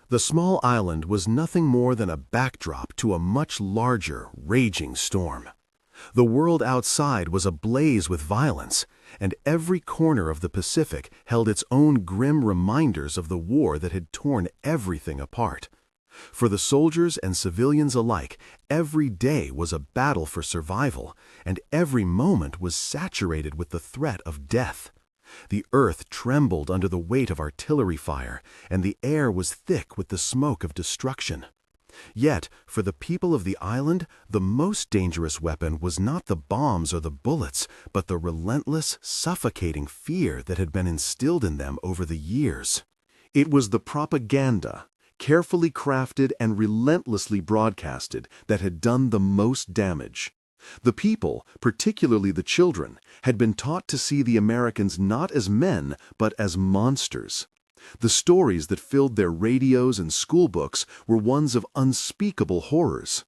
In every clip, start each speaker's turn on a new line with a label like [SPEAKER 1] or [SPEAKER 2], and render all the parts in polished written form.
[SPEAKER 1] The small island was nothing more than a backdrop to a much larger, raging storm. The world outside was ablaze with violence, and every corner of the Pacific held its own grim reminders of the war that had torn everything apart. For the soldiers and civilians alike, every day was a battle for survival, and every moment was saturated with the threat of death. The earth trembled under the weight of artillery fire, and the air was thick with the smoke of destruction. Yet, for the people of the island, the most dangerous weapon was not the bombs or the bullets, but the relentless, suffocating fear that had been instilled in them over the years. It was the propaganda, carefully crafted and relentlessly broadcasted, that had done the most damage. The people, particularly the children, had been taught to see the Americans not as men, but as monsters. The stories that filled their radios and school books were ones of unspeakable horrors.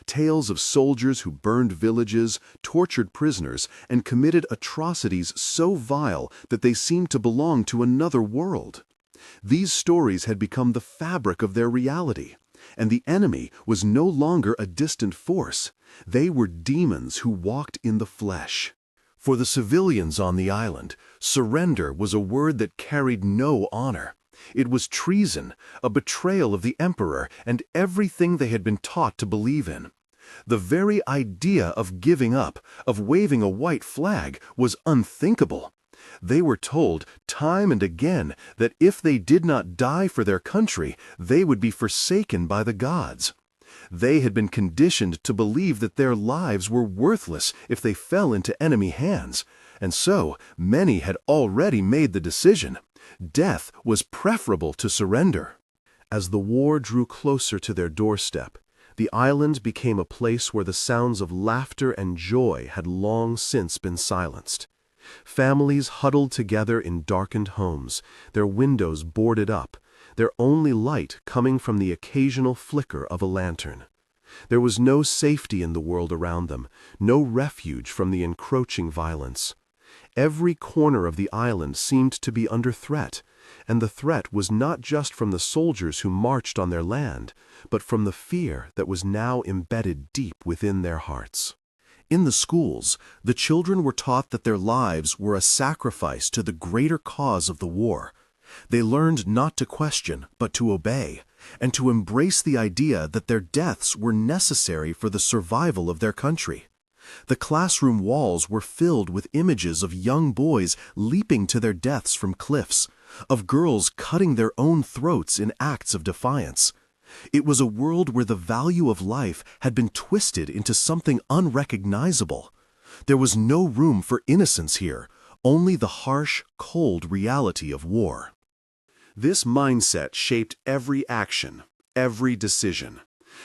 [SPEAKER 1] Tales of soldiers who burned villages, tortured prisoners, and committed atrocities so vile that they seemed to belong to another world. These stories had become the fabric of their reality, and the enemy was no longer a distant force. They were demons who walked in the flesh. For the civilians on the island, surrender was a word that carried no honor. It was treason, a betrayal of the emperor and everything they had been taught to believe in. The very idea of giving up, of waving a white flag, was unthinkable. They were told time and again that if they did not die for their country, they would be forsaken by the gods. They had been conditioned to believe that their lives were worthless if they fell into enemy hands, and so many had already made the decision. Death was preferable to surrender. As the war drew closer to their doorstep, the island became a place where the sounds of laughter and joy had long since been silenced. Families huddled together in darkened homes, their windows boarded up, their only light coming from the occasional flicker of a lantern. There was no safety in the world around them, no refuge from the encroaching violence. Every corner of the island seemed to be under threat, and the threat was not just from the soldiers who marched on their land, but from the fear that was now embedded deep within their hearts. In the schools, the children were taught that their lives were a sacrifice to the greater cause of the war. They learned not to question, but to obey, and to embrace the idea that their deaths were necessary for the survival of their country. The classroom walls were filled with images of young boys leaping to their deaths from cliffs, of girls cutting their own throats in acts of defiance. It was a world where the value of life had been twisted into something unrecognizable. There was no room for innocence here, only the harsh, cold reality of war. This mindset shaped every action, every decision.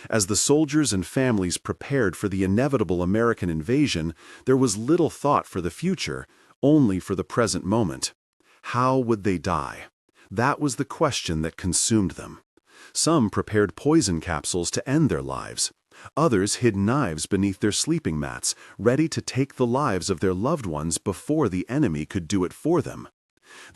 [SPEAKER 1] As the soldiers and families prepared for the inevitable American invasion, there was little thought for the future, only for the present moment. How would they die? That was the question that consumed them. Some prepared poison capsules to end their lives. Others hid knives beneath their sleeping mats, ready to take the lives of their loved ones before the enemy could do it for them.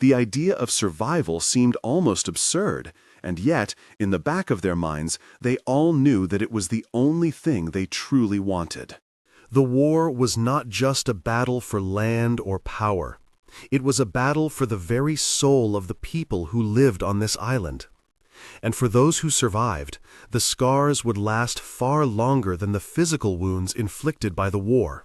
[SPEAKER 1] The idea of survival seemed almost absurd, and yet, in the back of their minds, they all knew that it was the only thing they truly wanted. The war was not just a battle for land or power. It was a battle for the very soul of the people who lived on this island. And for those who survived, the scars would last far longer than the physical wounds inflicted by the war.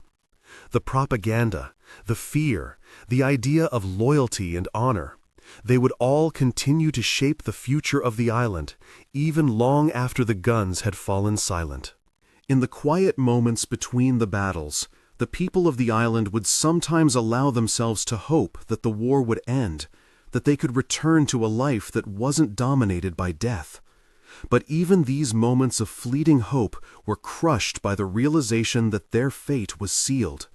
[SPEAKER 1] The propaganda, the fear, the idea of loyalty and honor, they would all continue to shape the future of the island, even long after the guns had fallen silent. In the quiet moments between the battles, the people of the island would sometimes allow themselves to hope that the war would end, that they could return to a life that wasn't dominated by death. But even these moments of fleeting hope were crushed by the realization that their fate was sealed.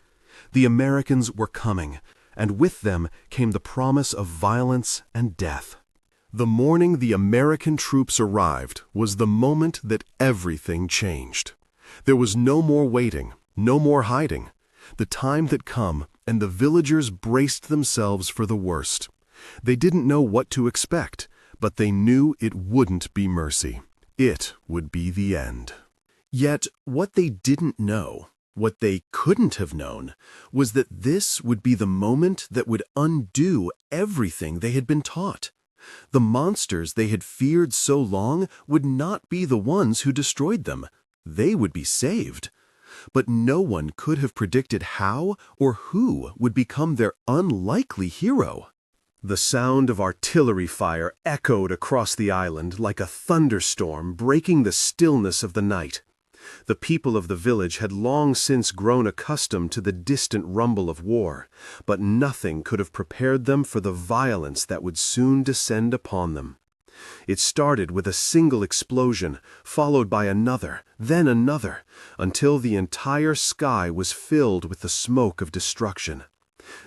[SPEAKER 1] The Americans were coming, and with them came the promise of violence and death. The morning the American troops arrived was the moment that everything changed. There was no more waiting, no more hiding. The time had come, and the villagers braced themselves for the worst. They didn't know what to expect, But they knew it wouldn't be mercy. It would be the end. Yet, what they didn't know, what they couldn't have known, was that this would be the moment that would undo everything they had been taught. The monsters they had feared so long would not be the ones who destroyed them. They would be saved. But no one could have predicted how or who would become their unlikely hero. The sound of artillery fire echoed across the island like a thunderstorm breaking the stillness of the night. The people of the village had long since grown accustomed to the distant rumble of war, but nothing could have prepared them for the violence that would soon descend upon them. It started with a single explosion, followed by another, then another, until the entire sky was filled with the smoke of destruction.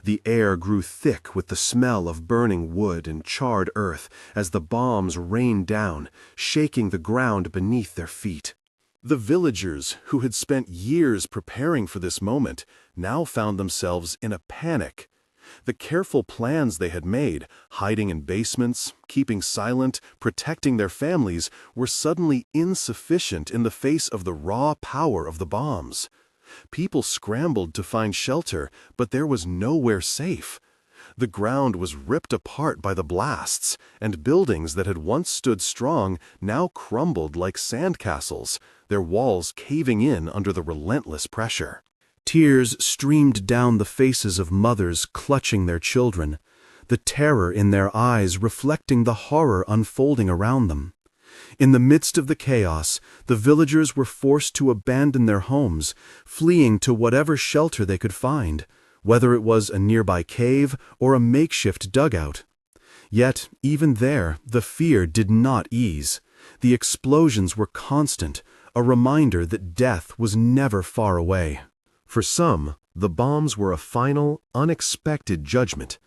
[SPEAKER 1] The air grew thick with the smell of burning wood and charred earth as the bombs rained down, shaking the ground beneath their feet. The villagers, who had spent years preparing for this moment, now found themselves in a panic. The careful plans they had made, hiding in basements, keeping silent, protecting their families, were suddenly insufficient in the face of the raw power of the bombs. People scrambled to find shelter, but there was nowhere safe. The ground was ripped apart by the blasts, and buildings that had once stood strong now crumbled like sandcastles, their walls caving in under the relentless pressure. Tears streamed down the faces of mothers clutching their children, the terror in their eyes reflecting the horror unfolding around them. In the midst of the chaos, the villagers were forced to abandon their homes, fleeing to whatever shelter they could find, whether it was a nearby cave or a makeshift dugout. Yet, even there, the fear did not ease. The explosions were constant, a reminder that death was never far away. For some, the bombs were a final, unexpected judgment.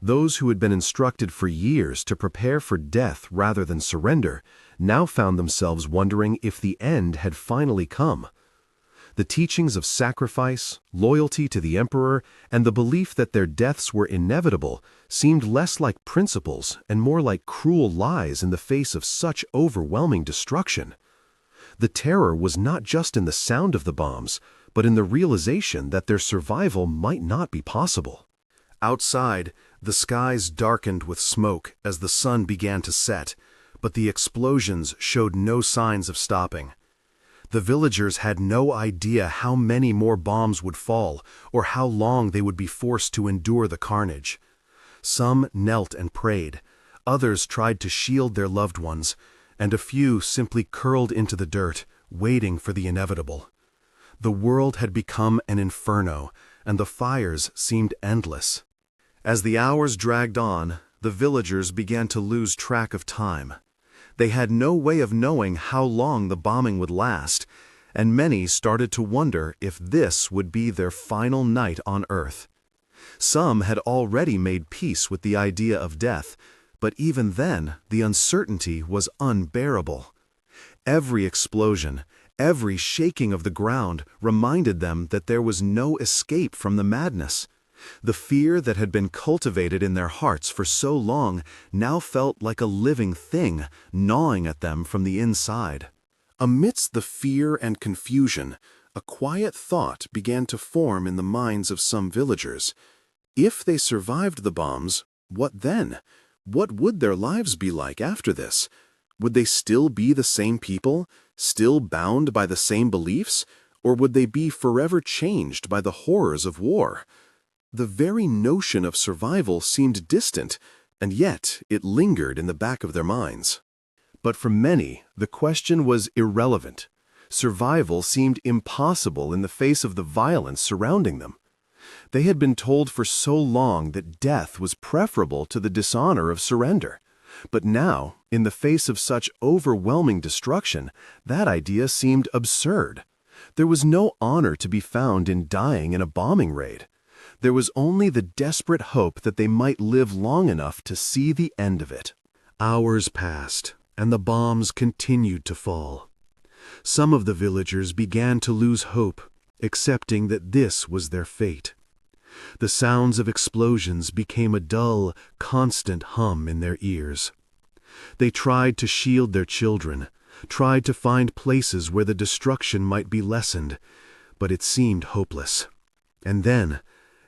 [SPEAKER 1] Those who had been instructed for years to prepare for death rather than surrender now found themselves wondering if the end had finally come. The teachings of sacrifice, loyalty to the emperor, and the belief that their deaths were inevitable seemed less like principles and more like cruel lies in the face of such overwhelming destruction. The terror was not just in the sound of the bombs, but in the realization that their survival might not be possible. Outside, the skies darkened with smoke as the sun began to set, but the explosions showed no signs of stopping. The villagers had no idea how many more bombs would fall or how long they would be forced to endure the carnage. Some knelt and prayed, others tried to shield their loved ones, and a few simply curled into the dirt, waiting for the inevitable. The world had become an inferno, and the fires seemed endless. As the hours dragged on, the villagers began to lose track of time. They had no way of knowing how long the bombing would last, and many started to wonder if this would be their final night on Earth. Some had already made peace with the idea of death, but even then the uncertainty was unbearable. Every explosion, every shaking of the ground reminded them that there was no escape from the madness. The fear that had been cultivated in their hearts for so long now felt like a living thing, gnawing at them from the inside. Amidst the fear and confusion, a quiet thought began to form in the minds of some villagers. If they survived the bombs, what then? What would their lives be like after this? Would they still be the same people, still bound by the same beliefs, or would they be forever changed by the horrors of war? The very notion of survival seemed distant, and yet it lingered in the back of their minds. But for many, the question was irrelevant. Survival seemed impossible in the face of the violence surrounding them. They had been told for so long that death was preferable to the dishonor of surrender. But now, in the face of such overwhelming destruction, that idea seemed absurd. There was no honor to be found in dying in a bombing raid. There was only the desperate hope that they might live long enough to see the end of it. Hours passed, and the bombs continued to fall. Some of the villagers began to lose hope, accepting that this was their fate. The sounds of explosions became a dull, constant hum in their ears. They tried to shield their children, tried to find places where the destruction might be lessened, but it seemed hopeless. And then,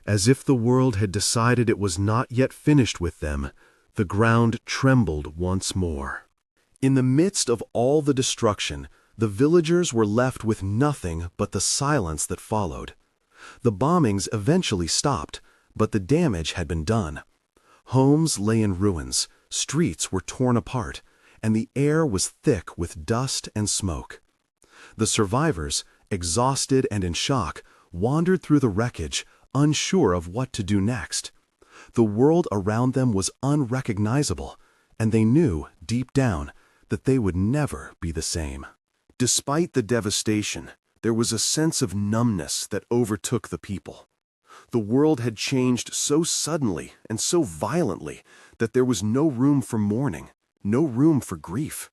[SPEAKER 1] as if the world had decided it was not yet finished with them, the ground trembled once more. In the midst of all the destruction, the villagers were left with nothing but the silence that followed. The bombings eventually stopped, but the damage had been done. Homes lay in ruins, streets were torn apart, and the air was thick with dust and smoke. The survivors, exhausted and in shock, wandered through the wreckage, unsure of what to do next. The world around them was unrecognizable, and they knew, deep down, that they would never be the same. Despite the devastation, there was a sense of numbness that overtook the people. The world had changed so suddenly and so violently that there was no room for mourning, no room for grief.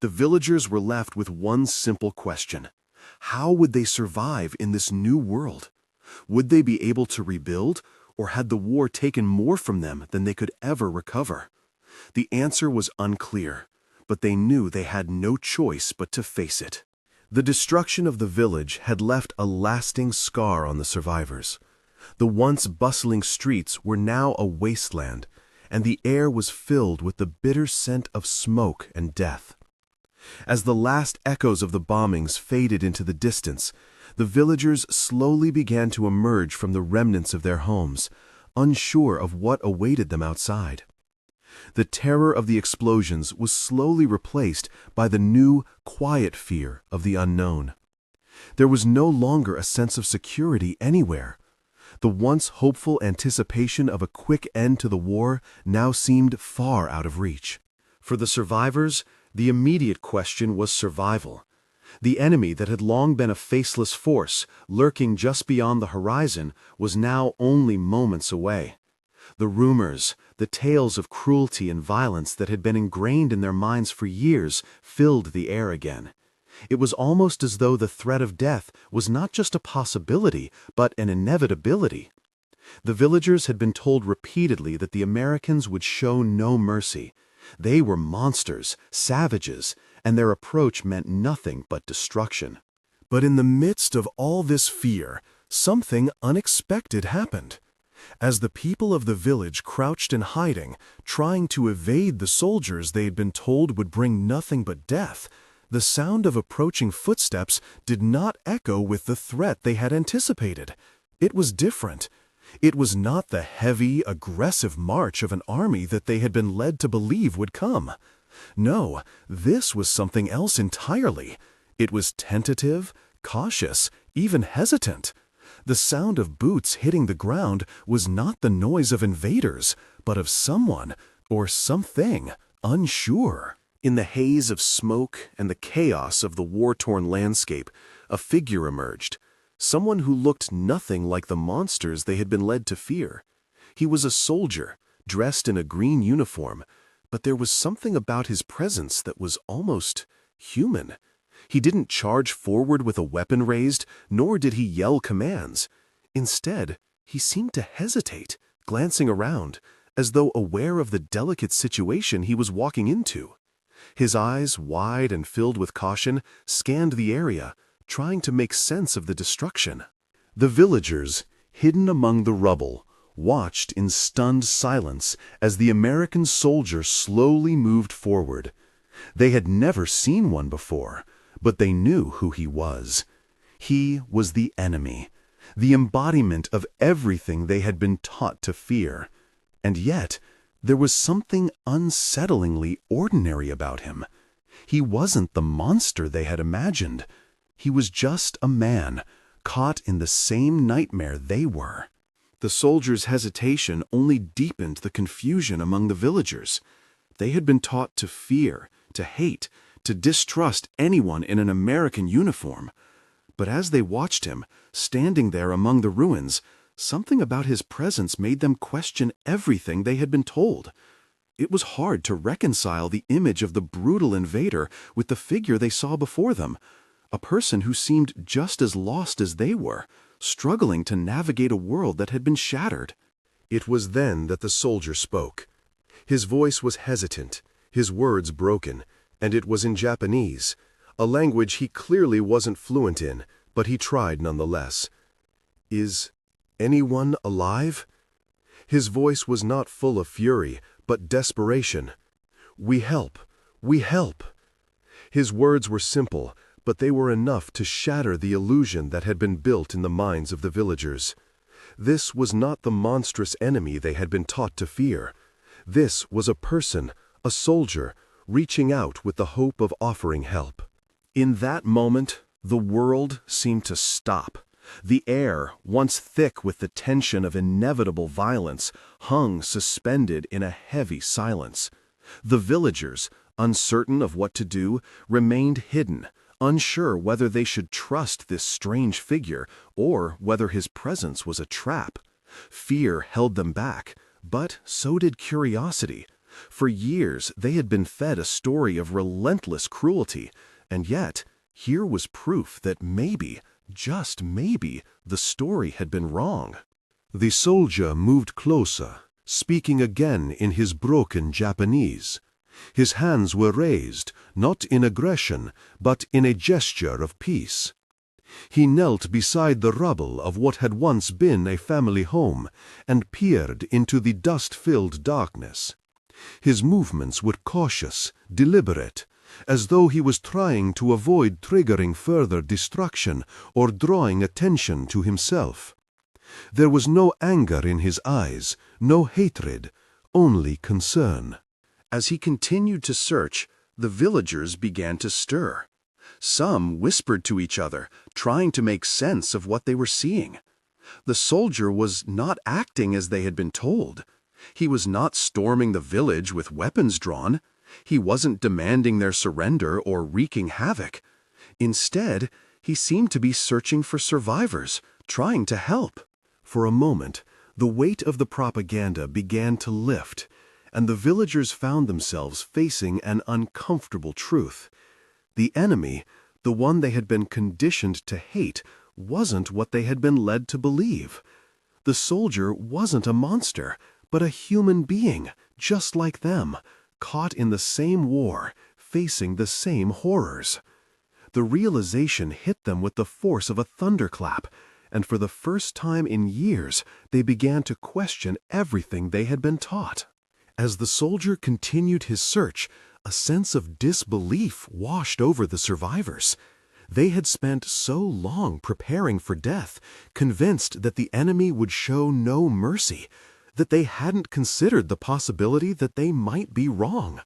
[SPEAKER 1] The villagers were left with one simple question: how would they survive in this new world? Would they be able to rebuild, or had the war taken more from them than they could ever recover? The answer was unclear, but they knew they had no choice but to face it. The destruction of the village had left a lasting scar on the survivors. The once bustling streets were now a wasteland, and the air was filled with the bitter scent of smoke and death. As the last echoes of the bombings faded into the distance, the villagers slowly began to emerge from the remnants of their homes, unsure of what awaited them outside. The terror of the explosions was slowly replaced by the new, quiet fear of the unknown. There was no longer a sense of security anywhere. The once hopeful anticipation of a quick end to the war now seemed far out of reach. For the survivors, the immediate question was survival. The enemy that had long been a faceless force, lurking just beyond the horizon, was now only moments away. The rumors, the tales of cruelty and violence that had been ingrained in their minds for years filled the air again. It was almost as though the threat of death was not just a possibility, but an inevitability. The villagers had been told repeatedly that the Americans would show no mercy. They were monsters, savages, and their approach meant nothing but destruction. But in the midst of all this fear, something unexpected happened. As the people of the village crouched in hiding, trying to evade the soldiers they had been told would bring nothing but death, the sound of approaching footsteps did not echo with the threat they had anticipated. It was different. It was not the heavy, aggressive march of an army that they had been led to believe would come. No, this was something else entirely. It was tentative, cautious, even hesitant. The sound of boots hitting the ground was not the noise of invaders, but of someone, or something, unsure. In the haze of smoke and the chaos of the war-torn landscape, a figure emerged, someone who looked nothing like the monsters they had been led to fear. He was a soldier, dressed in a green uniform, but there was something about his presence that was almost human. He didn't charge forward with a weapon raised, nor did he yell commands. Instead, he seemed to hesitate, glancing around, as though aware of the delicate situation he was walking into. His eyes, wide and filled with caution, scanned the area, trying to make sense of the destruction. The villagers, hidden among the rubble, watched in stunned silence as the American soldier slowly moved forward. They had never seen one before, but they knew who he was. He was the enemy, the embodiment of everything they had been taught to fear. And yet, there was something unsettlingly ordinary about him. He wasn't the monster they had imagined. He was just a man, caught in the same nightmare they were. The soldiers' hesitation only deepened the confusion among the villagers. They had been taught to fear, to hate, to distrust anyone in an American uniform. But as they watched him, standing there among the ruins, something about his presence made them question everything they had been told. It was hard to reconcile the image of the brutal invader with the figure they saw before them, a person who seemed just as lost as they were, struggling to navigate a world that had been shattered. It was then that the soldier spoke. His voice was hesitant, his words broken, and it was in Japanese, a language he clearly wasn't fluent in, but he tried nonetheless. "Is anyone alive?" His voice was not full of fury, but desperation. "We help. We help." His words were simple, but they were enough to shatter the illusion that had been built in the minds of the villagers. This was not the monstrous enemy they had been taught to fear. This was a person, a soldier, reaching out with the hope of offering help. In that moment, the world seemed to stop. The air, once thick with the tension of inevitable violence, hung suspended in a heavy silence. The villagers, uncertain of what to do, remained hidden, unsure whether they should trust this strange figure or whether his presence was a trap. Fear held them back, but so did curiosity. For years they had been fed a story of relentless cruelty, and yet here was proof that maybe, just maybe, the story had been wrong. The soldier moved closer, speaking again in his broken Japanese. His hands were raised, not in aggression, but in a gesture of peace. He knelt beside the rubble of what had once been a family home and peered into the dust-filled darkness. His movements were cautious, deliberate, as though he was trying to avoid triggering further destruction or drawing attention to himself. There was no anger in his eyes, no hatred, only concern. As he continued to search, the villagers began to stir. Some whispered to each other, trying to make sense of what they were seeing. The soldier was not acting as they had been told. He was not storming the village with weapons drawn. He wasn't demanding their surrender or wreaking havoc. Instead, he seemed to be searching for survivors, trying to help. For a moment, the weight of the propaganda began to lift, and the villagers found themselves facing an uncomfortable truth. The enemy, the one they had been conditioned to hate, wasn't what they had been led to believe. The soldier wasn't a monster, but a human being, just like them, caught in the same war, facing the same horrors. The realization hit them with the force of a thunderclap, and for the first time in years, they began to question everything they had been taught. As the soldier continued his search, a sense of disbelief washed over the survivors. They had spent so long preparing for death, convinced that the enemy would show no mercy, that they hadn't considered the possibility that they might be wrong.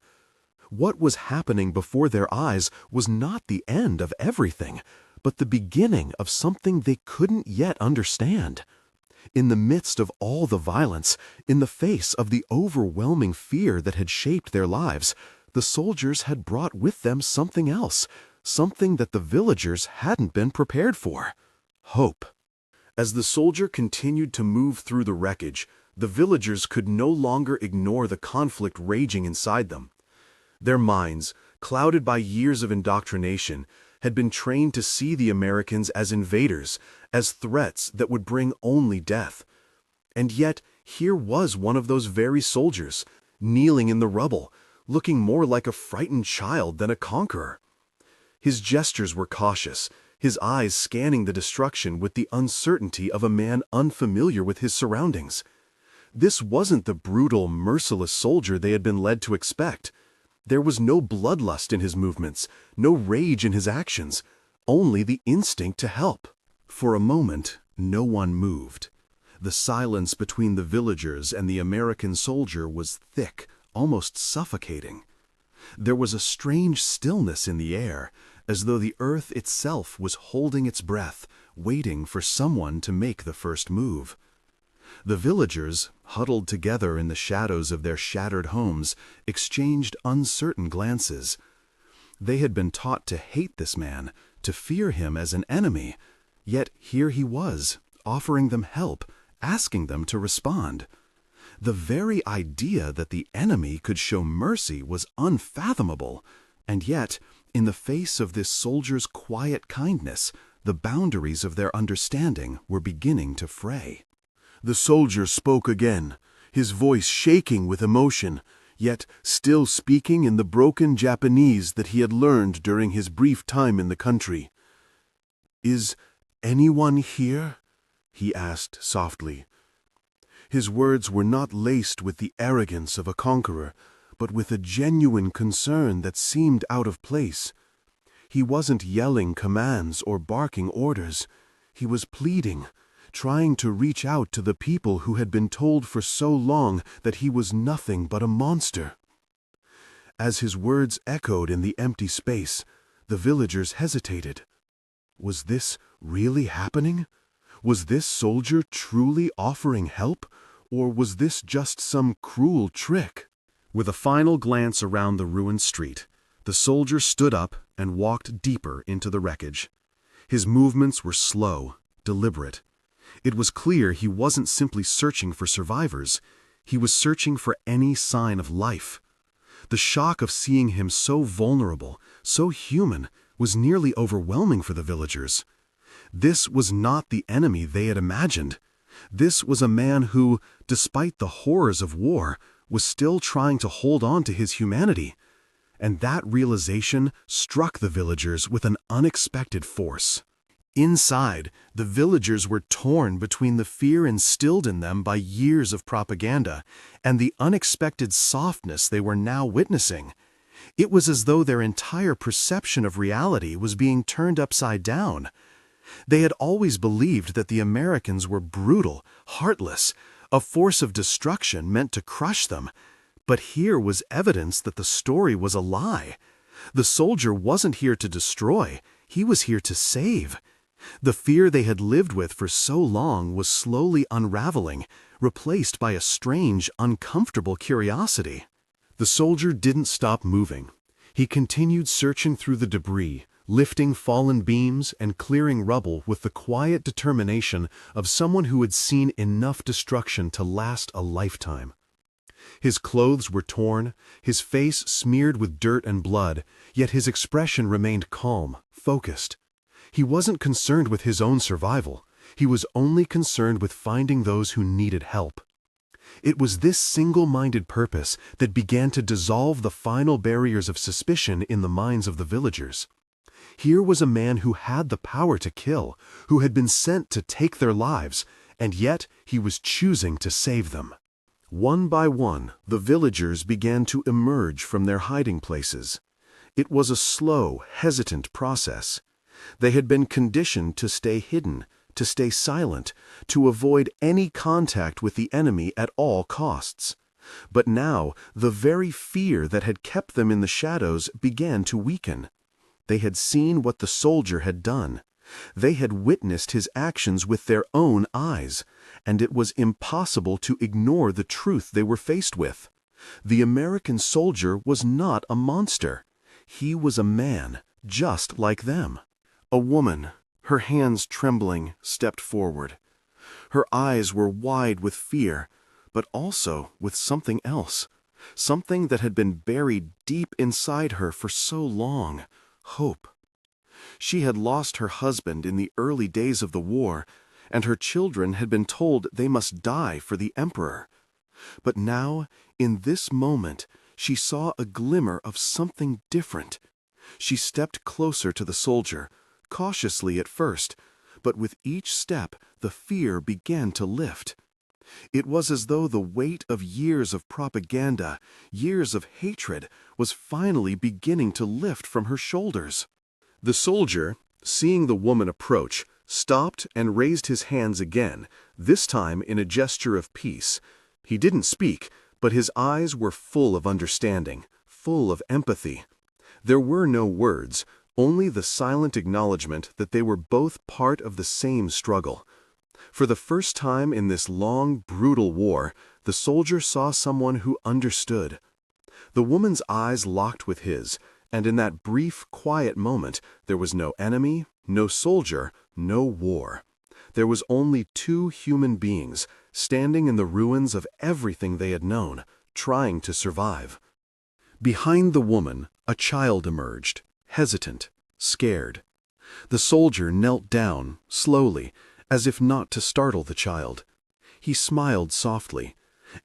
[SPEAKER 1] What was happening before their eyes was not the end of everything, but the beginning of something they couldn't yet understand. In the midst of all the violence, in the face of the overwhelming fear that had shaped their lives, the soldiers had brought with them something else, something that the villagers hadn't been prepared for: hope. As the soldier continued to move through the wreckage, the villagers could no longer ignore the conflict raging inside them. Their minds, clouded by years of indoctrination, had been trained to see the Americans as invaders, as threats that would bring only death. And yet, here was one of those very soldiers, kneeling in the rubble, looking more like a frightened child than a conqueror. His gestures were cautious, his eyes scanning the destruction with the uncertainty of a man unfamiliar with his surroundings. This wasn't the brutal, merciless soldier they had been led to expect. There was no bloodlust in his movements, no rage in his actions, only the instinct to help. For a moment, no one moved. The silence between the villagers and the American soldier was thick, almost suffocating. There was a strange stillness in the air, as though the earth itself was holding its breath, waiting for someone to make the first move. The villagers, huddled together in the shadows of their shattered homes, exchanged uncertain glances. They had been taught to hate this man, to fear him as an enemy, yet here he was, offering them help, asking them to respond. The very idea that the enemy could show mercy was unfathomable, and yet, in the face of this soldier's quiet kindness, the boundaries of their understanding were beginning to fray. The soldier spoke again, his voice shaking with emotion. yet still speaking in the broken Japanese that he had learned during his brief time in the country. "Is anyone here?" he asked softly. His words were not laced with the arrogance of a conqueror, but with a genuine concern that seemed out of place. He wasn't yelling commands or barking orders. He was pleading, trying to reach out to the people who had been told for so long that he was nothing but a monster. As his words echoed in the empty space, the villagers hesitated. Was this really happening? Was this soldier truly offering help, or was this just some cruel trick? With a final glance around the ruined street, the soldier stood up and walked deeper into the wreckage. His movements were slow, deliberate. It was clear he wasn't simply searching for survivors. He was searching for any sign of life. The shock of seeing him so vulnerable, so human, was nearly overwhelming for the villagers. This was not the enemy they had imagined. This was a man who, despite the horrors of war, was still trying to hold on to his humanity. And that realization struck the villagers with an unexpected force. Inside, the villagers were torn between the fear instilled in them by years of propaganda and the unexpected softness they were now witnessing. It was as though their entire perception of reality was being turned upside down. They had always believed that the Americans were brutal, heartless, a force of destruction meant to crush them. But here was evidence that the story was a lie. The soldier wasn't here to destroy, he was here to save. The fear they had lived with for so long was slowly unraveling, replaced by a strange, uncomfortable curiosity. The soldier didn't stop moving. He continued searching through the debris, lifting fallen beams and clearing rubble with the quiet determination of someone who had seen enough destruction to last a lifetime. His clothes were torn, his face smeared with dirt and blood, yet his expression remained calm, focused. He wasn't concerned with his own survival. He was only concerned with finding those who needed help. It was this single-minded purpose that began to dissolve the final barriers of suspicion in the minds of the villagers. Here was a man who had the power to kill, who had been sent to take their lives, and yet he was choosing to save them. One by one, the villagers began to emerge from their hiding places. It was a slow, hesitant process. They had been conditioned to stay hidden, to stay silent, to avoid any contact with the enemy at all costs. But now, the very fear that had kept them in the shadows began to weaken. They had seen what the soldier had done. They had witnessed his actions with their own eyes, and it was impossible to ignore the truth they were faced with. The American soldier was not a monster. He was a man, just like them. A woman, her hands trembling, stepped forward. Her eyes were wide with fear, but also with something else, something that had been buried deep inside her for so long. Hope. She had lost her husband in the early days of the war, and her children had been told they must die for the emperor. But now, in this moment, she saw a glimmer of something different. She stepped closer to the soldier, cautiously at first, but with each step the fear began to lift. It was as though the weight of years of propaganda, years of hatred, was finally beginning to lift from her shoulders. The soldier, seeing the woman approach, stopped and raised his hands again, this time in a gesture of peace. He didn't speak, but his eyes were full of understanding, full of empathy. There were no words, only the silent acknowledgement that they were both part of the same struggle. For the first time in this long, brutal war, the soldier saw someone who understood. The woman's eyes locked with his, and in that brief, quiet moment, there was no enemy, no soldier, no war. There was only two human beings, standing in the ruins of everything they had known, trying to survive. Behind the woman, a child emerged, hesitant, scared. The soldier knelt down, slowly, as if not to startle the child. He smiled softly,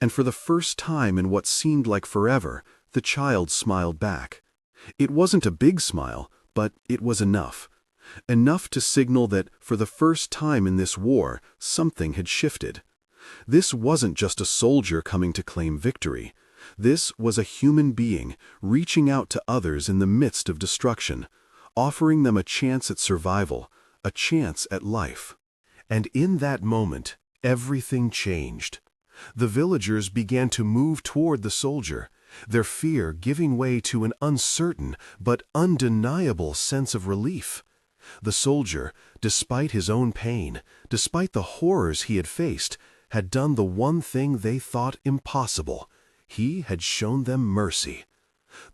[SPEAKER 1] And for the first time in what seemed like forever, the child smiled back. It wasn't a big smile, but it was enough. Enough to signal that, for the first time in this war, something had shifted. This wasn't just a soldier coming to claim victory. This was a human being reaching out to others in the midst of destruction, offering them a chance at survival, a chance at life. And in that moment, everything changed. The villagers began to move toward the soldier, their fear giving way to an uncertain but undeniable sense of relief. The soldier, despite his own pain, despite the horrors he had faced, had done the one thing they thought impossible. He had shown them mercy.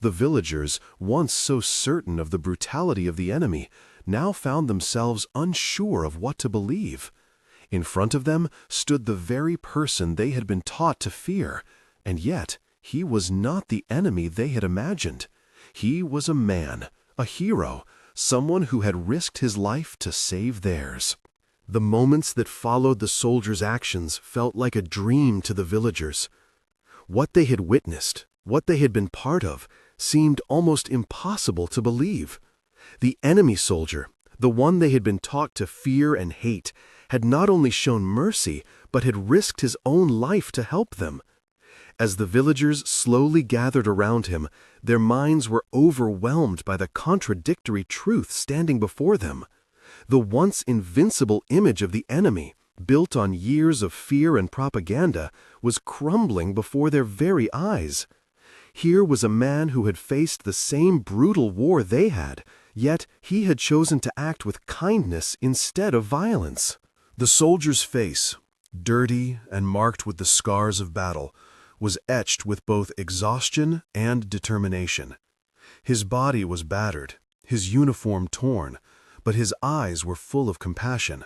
[SPEAKER 1] The villagers, once so certain of the brutality of the enemy, now found themselves unsure of what to believe. In front of them stood the very person they had been taught to fear, and yet he was not the enemy they had imagined. He was a man, a hero, someone who had risked his life to save theirs. The moments that followed the soldiers' actions felt like a dream to the villagers. What they had witnessed, what they had been part of, seemed almost impossible to believe. The enemy soldier, the one they had been taught to fear and hate, had not only shown mercy, but had risked his own life to help them. As the villagers slowly gathered around him, their minds were overwhelmed by the contradictory truth standing before them. The once invincible image of the enemy, built on years of fear and propaganda, was crumbling before their very eyes. Here was a man who had faced the same brutal war they had, yet he had chosen to act with kindness instead of violence. The soldier's face, dirty and marked with the scars of battle, was etched with both exhaustion and determination. His body was battered, his uniform torn, but his eyes were full of compassion.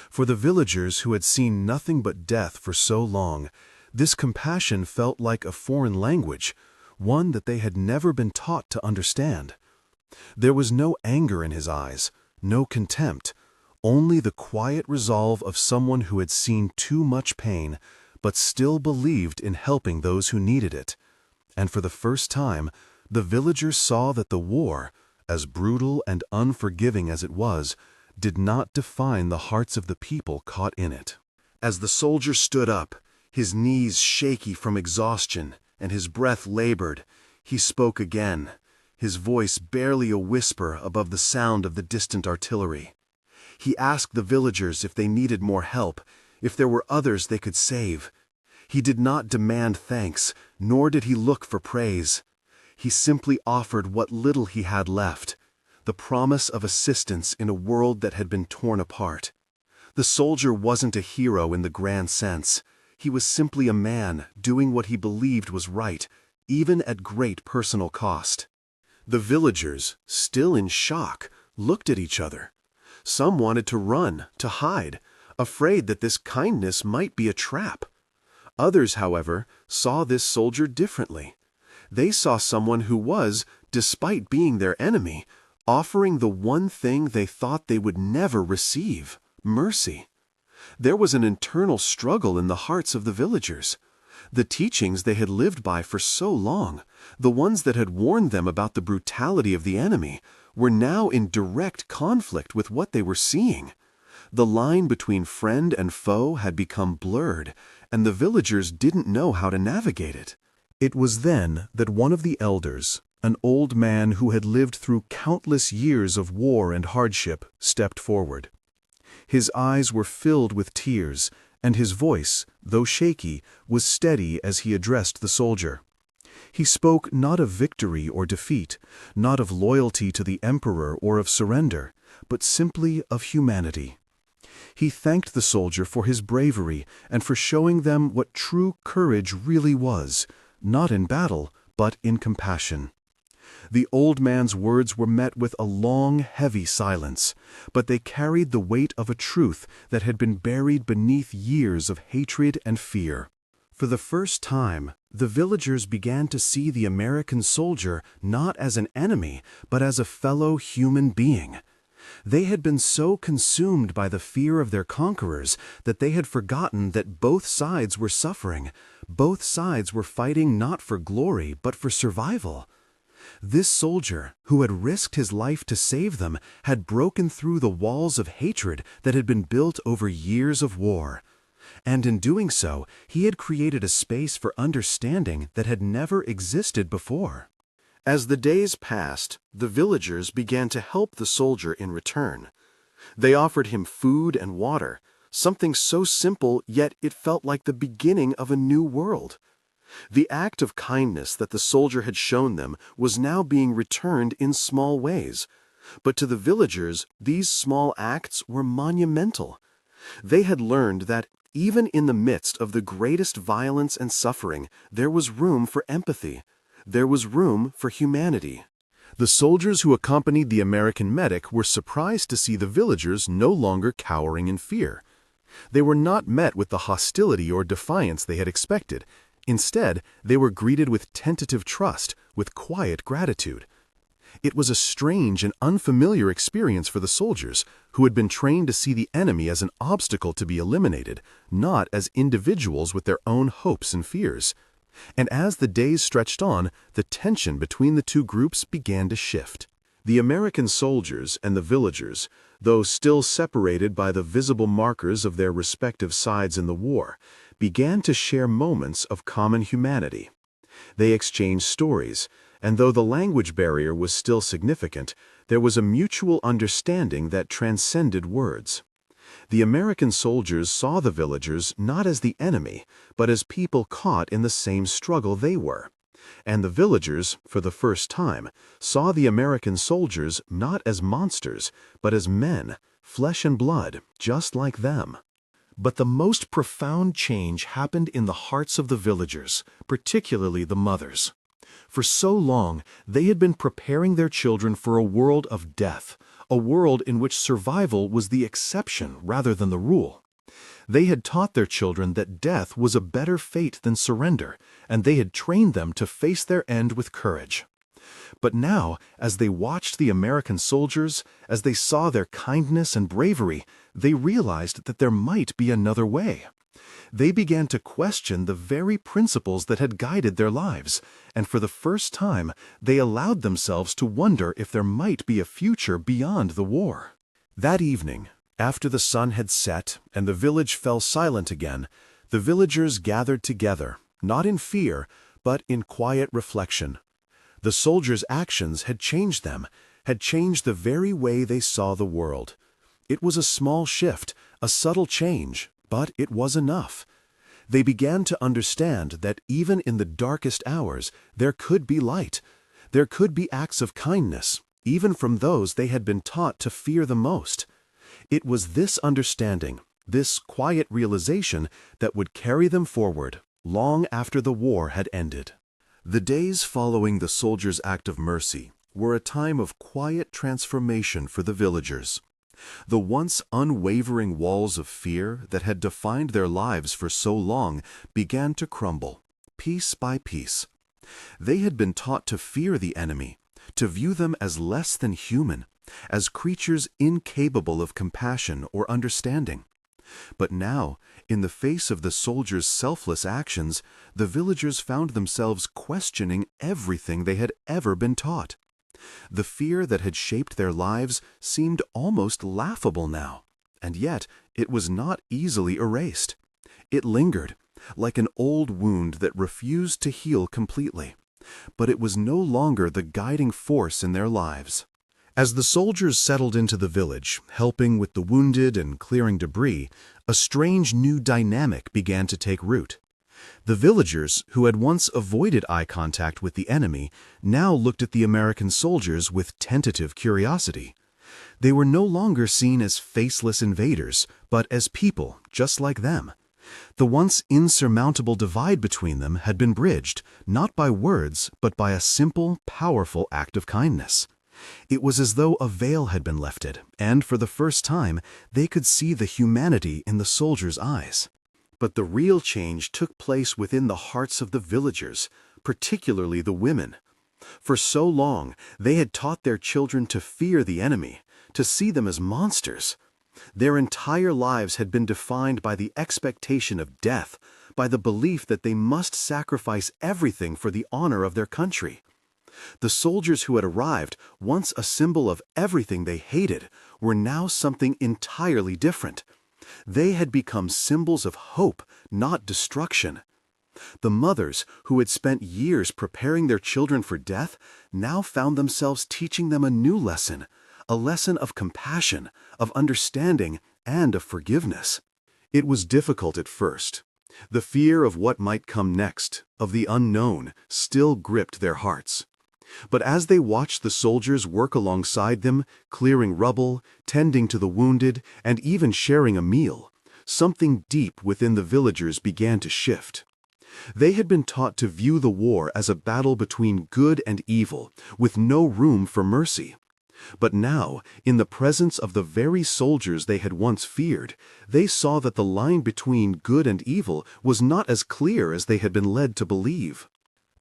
[SPEAKER 1] For the villagers who had seen nothing but death for so long, this compassion felt like a foreign language, one that they had never been taught to understand. There was no anger in his eyes, no contempt, only the quiet resolve of someone who had seen too much pain, but still believed in helping those who needed it. And for the first time, the villagers saw that the war, as brutal and unforgiving as it was, did not define the hearts of the people caught in it. As the soldier stood up, his knees shaky from exhaustion and his breath labored, he spoke again, his voice barely a whisper above the sound of the distant artillery. He asked the villagers if they needed more help, if there were others they could save. He did not demand thanks, nor did he look for praise. He simply offered what little he had left, the promise of assistance in a world that had been torn apart. The soldier wasn't a hero in the grand sense. He was simply a man doing what he believed was right, even at great personal cost. The villagers, still in shock, looked at each other. Some wanted to run, to hide, afraid that this kindness might be a trap. Others, however, saw this soldier differently. They saw someone who was, despite being their enemy, offering the one thing they thought they would never receive: mercy. There was an internal struggle in the hearts of the villagers. The teachings they had lived by for so long, the ones that had warned them about the brutality of the enemy, were now in direct conflict with what they were seeing. The line between friend and foe had become blurred, and the villagers didn't know how to navigate it. It was then that one of the elders, an old man who had lived through countless years of war and hardship, stepped forward. His eyes were filled with tears, and his voice, though shaky, was steady as he addressed the soldier. He spoke not of victory or defeat, not of loyalty to the emperor or of surrender, but simply of humanity. He thanked the soldier for his bravery and for showing them what true courage really was, not in battle, but in compassion. The old man's words were met with a long, heavy silence, but they carried the weight of a truth that had been buried beneath years of hatred and fear. For the first time, the villagers began to see the American soldier not as an enemy, but as a fellow human being. They had been so consumed by the fear of their conquerors that they had forgotten that both sides were suffering. Both sides were fighting not for glory, but for survival. This soldier, who had risked his life to save them, had broken through the walls of hatred that had been built over years of war. And in doing so, he had created a space for understanding that had never existed before. As the days passed, the villagers began to help the soldier in return. They offered him food and water, something so simple, yet it felt like the beginning of a new world. The act of kindness that the soldier had shown them was now being returned in small ways. But to the villagers, these small acts were monumental. They had learned that even in the midst of the greatest violence and suffering, there was room for empathy. There was room for humanity. The soldiers who accompanied the American medic were surprised to see the villagers no longer cowering in fear. They were not met with the hostility or defiance they had expected. Instead, they were greeted with tentative trust, with quiet gratitude. It was a strange and unfamiliar experience for the soldiers, who had been trained to see the enemy as an obstacle to be eliminated, not as individuals with their own hopes and fears. And as the days stretched on, the tension between the two groups began to shift. The American soldiers and the villagers, though still separated by the visible markers of their respective sides in the war, began to share moments of common humanity. They exchanged stories, and though the language barrier was still significant, there was a mutual understanding that transcended words. The American soldiers saw the villagers not as the enemy, but as people caught in the same struggle they were. And the villagers, for the first time, saw the American soldiers not as monsters, but as men, flesh and blood, just like them. But the most profound change happened in the hearts of the villagers, particularly the mothers. For so long, they had been preparing their children for a world of death, a world in which survival was the exception rather than the rule. They had taught their children that death was a better fate than surrender, and they had trained them to face their end with courage. But now, as they watched the American soldiers, as they saw their kindness and bravery, they realized that there might be another way. They began to question the very principles that had guided their lives, and for the first time, they allowed themselves to wonder if there might be a future beyond the war. That evening, after the sun had set and the village fell silent again, the villagers gathered together, not in fear, but in quiet reflection. The soldiers' actions had changed them, had changed the very way they saw the world. It was a small shift, a subtle change, but it was enough. They began to understand that even in the darkest hours, there could be light. There could be acts of kindness, even from those they had been taught to fear the most. It was this understanding, this quiet realization, that would carry them forward, long after the war had ended. The days following the soldiers' act of mercy were a time of quiet transformation for the villagers. The once unwavering walls of fear that had defined their lives for so long began to crumble, piece by piece. They had been taught to fear the enemy, to view them as less than human, as creatures incapable of compassion or understanding. But now, in the face of the soldiers' selfless actions, the villagers found themselves questioning everything they had ever been taught. The fear that had shaped their lives seemed almost laughable now, and yet it was not easily erased. It lingered, like an old wound that refused to heal completely, but it was no longer the guiding force in their lives. As the soldiers settled into the village, helping with the wounded and clearing debris, a strange new dynamic began to take root. The villagers, who had once avoided eye contact with the enemy, now looked at the American soldiers with tentative curiosity. They were no longer seen as faceless invaders, but as people just like them. The once insurmountable divide between them had been bridged, not by words, but by a simple, powerful act of kindness. It was as though a veil had been lifted, and for the first time, they could see the humanity in the soldiers' eyes. But the real change took place within the hearts of the villagers, particularly the women. For so long, they had taught their children to fear the enemy, to see them as monsters. Their entire lives had been defined by the expectation of death, by the belief that they must sacrifice everything for the honor of their country. The soldiers who had arrived, once a symbol of everything they hated, were now something entirely different. They had become symbols of hope, not destruction. The mothers, who had spent years preparing their children for death, now found themselves teaching them a new lesson, a lesson of compassion, of understanding, and of forgiveness. It was difficult at first. The fear of what might come next, of the unknown, still gripped their hearts. But as they watched the soldiers work alongside them, clearing rubble, tending to the wounded, and even sharing a meal, something deep within the villagers began to shift. They had been taught to view the war as a battle between good and evil, with no room for mercy. But now, in the presence of the very soldiers they had once feared, they saw that the line between good and evil was not as clear as they had been led to believe.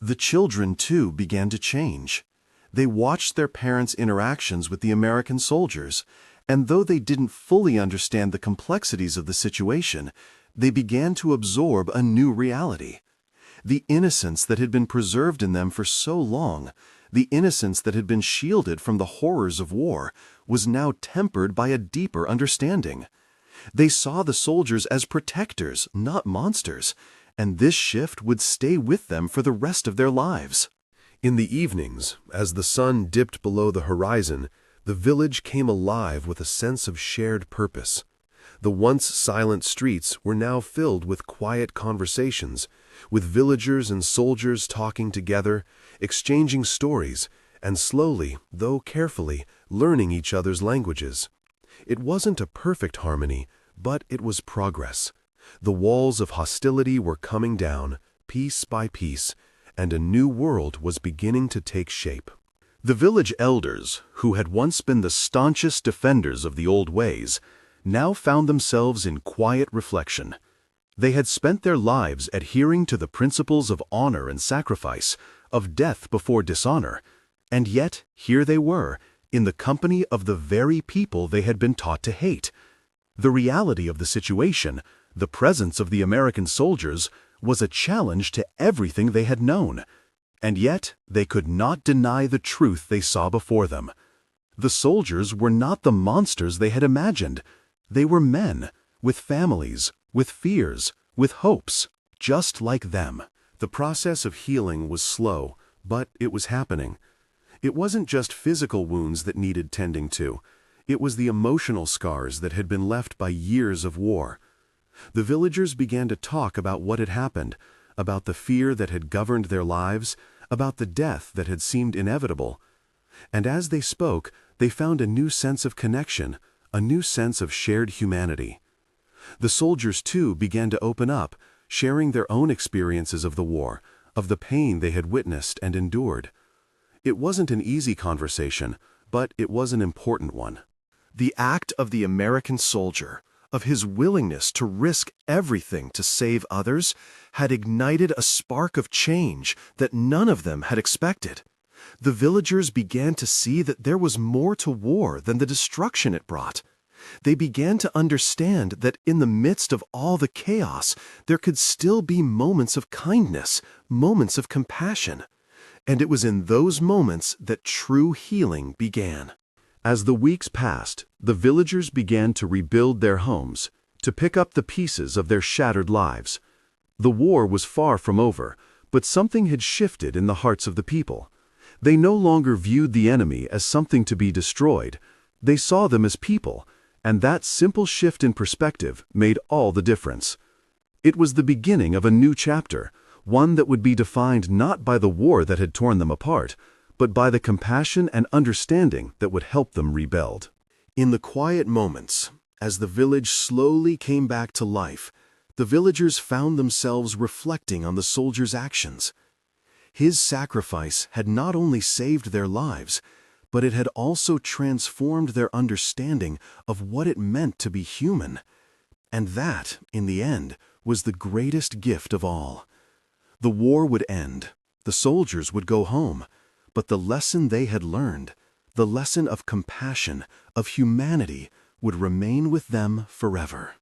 [SPEAKER 1] The children, too, began to change. They watched their parents' interactions with the American soldiers, and though they didn't fully understand the complexities of the situation, they began to absorb a new reality. The innocence that had been preserved in them for so long, the innocence that had been shielded from the horrors of war, was now tempered by a deeper understanding. They saw the soldiers as protectors, not monsters, and this shift would stay with them for the rest of their lives. In the evenings, as the sun dipped below the horizon, the village came alive with a sense of shared purpose. The once silent streets were now filled with quiet conversations, with villagers and soldiers talking together, exchanging stories, and slowly, though carefully, learning each other's languages. It wasn't a perfect harmony, but it was progress. The walls of hostility were coming down, piece by piece, and a new world was beginning to take shape. The village elders, who had once been the staunchest defenders of the old ways, now found themselves in quiet reflection. They had spent their lives adhering to the principles of honor and sacrifice, of death before dishonor, and yet here they were, in the company of the very people they had been taught to hate. The reality of the situation, the presence of the American soldiers, was a challenge to everything they had known. And yet they could not deny the truth they saw before them. The soldiers were not the monsters they had imagined. They were men, with families, with fears, with hopes, just like them. The process of healing was slow, but it was happening. It wasn't just physical wounds that needed tending to. It was the emotional scars that had been left by years of war. The villagers began to talk about what had happened, about the fear that had governed their lives, about the death that had seemed inevitable. And as they spoke, they found a new sense of connection, a new sense of shared humanity. The soldiers, too, began to open up, sharing their own experiences of the war, of the pain they had witnessed and endured. It wasn't an easy conversation, but it was an important one. The act of the American soldier, of his willingness to risk everything to save others, had ignited a spark of change that none of them had expected. The villagers began to see that there was more to war than the destruction it brought. They began to understand that in the midst of all the chaos, there could still be moments of kindness, moments of compassion. And it was in those moments that true healing began. As the weeks passed, the villagers began to rebuild their homes, to pick up the pieces of their shattered lives. The war was far from over, but something had shifted in the hearts of the people. They no longer viewed the enemy as something to be destroyed. They saw them as people, and that simple shift in perspective made all the difference. It was the beginning of a new chapter, one that would be defined not by the war that had torn them apart, but by the compassion and understanding that would help them rebuild. In the quiet moments, as the village slowly came back to life, the villagers found themselves reflecting on the soldier's actions. His sacrifice had not only saved their lives, but it had also transformed their understanding of what it meant to be human. And that, in the end, was the greatest gift of all. The war would end, the soldiers would go home, but the lesson they had learned, the lesson of compassion, of humanity, would remain with them forever.